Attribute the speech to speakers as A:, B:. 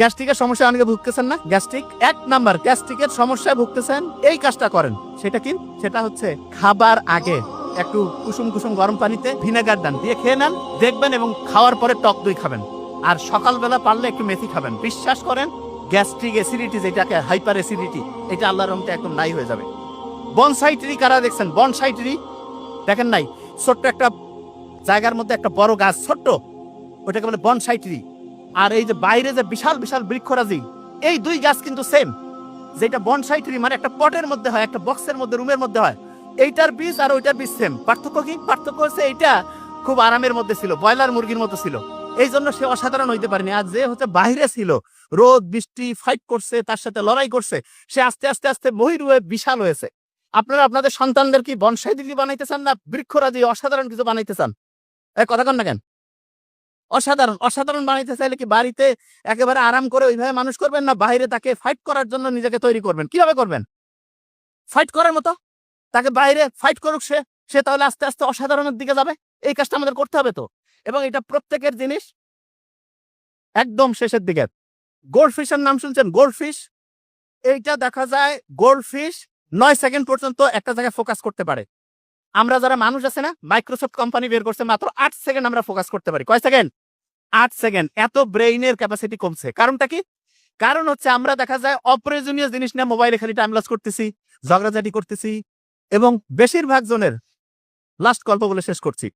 A: গ্যাস্ট্রিকের সমস্যা অনেকে ভুগতেছেন না? গ্যাস্ট্রিক 1 নাম্বার গ্যাস্ট্রিকের সমস্যায় ভুগতেছেন, এই কাজটা করেন। সেটা কি? সেটা হচ্ছে খাবার আগে একটু কুসুম কুসুম গরম পানিতে ভিনেগার দেন, দিয়ে খেয়ে নেন দেখবেন, এবং খাওয়ার পরে টক দই খাবেন। আর সকালবেলা পারলে একটু মেথি খাবেন। বিশ্বাস করেন, গ্যাস্ট্রিক অ্যাসিডিটি, যেটাকে হাইপার অ্যাসিডিটি, এটা আল্লাহর রহমতে একদম নাই হয়ে যাবে। বনসাই ট্রি কারা দেখছেন? বনসাই ট্রি দেখেন নাই? ছোট্ট একটা জায়গার মধ্যে একটা বড় গাছ, ছোট্ট, ওটাকে বলে বনসাই ট্রি। আর এই যে বাইরে যে বিশাল বিশাল বৃক্ষরাজি, এই দুই গাছ কিন্তু সেম। যেটা বনসাই ট্রি মানে একটা পটের মধ্যে হয়, একটা বক্সের মধ্যে, রুমের মধ্যে হয়, এইটার বীজ আর ওইটার বীজ সেম। পার্থক্য কি? পার্থক্য হচ্ছে এইটা খুব আরামের মধ্যে ছিল, ব্রয়লার মুরগির মতো ছিল, এই জন্য সে অসাধারণ হইতে পারেনি। আর যে হচ্ছে বাইরে ছিল, রোদ বৃষ্টি ফাইট করছে, তার সাথে লড়াই করছে, সে আস্তে আস্তে আস্তে মহির হয়ে বিশাল হয়েছে। আপনারা আপনাদের সন্তানদের কি বনসাই ট্রি বানাইতে চান, না বৃক্ষরাজি অসাধারণ কিছু বানাইতে চান? কথা কন না কেন? অসাধারণ অসাধারণ বানাইতে চাইলে কি বাড়িতে একেবারে আরাম করে ওইভাবে মানুষ করবেন, না বাইরে তাকে ফাইট করার জন্য নিজেকে তৈরি করবেন? কিভাবে করবেন? ফাইট করার মতো তাকে বাইরে ফাইট করুক, সে সে তাহলে আস্তে আস্তে অসাধারণের দিকে যাবে। এই কাজটা আমাদের করতে হবে তো। এবং এটা প্রত্যেকের জিনিস। একদম শেষের দিকে গোল্ড ফিশের নাম শুনছেন? গোল্ড ফিশ, এইটা দেখা যায় গোল্ড ফিশ 9 সেকেন্ড পর্যন্ত একটা জায়গায় ফোকাস করতে পারে। আমরা যারা মানুষ আছে না, মাইক্রোসফট কোম্পানি বের করছে মাত্র 8 সেকেন্ড আমরা ফোকাস করতে পারি। কয় সেকেন্ড? 8 সেকেন্ড। এত ব্রেইনের ক্যাপাসিটি কমছে। কারণটা কি? কারণ হচ্ছে আমরা দেখা যায় অপ্রয়োজনীয় জিনিস নিয়ে মোবাইলে খালি টাইম লস করতেছি, ঝগড়াঝাটি করতেছি, এবং বেশিরভাগ জনের লাস্ট গল্প বলে শেষ করছি।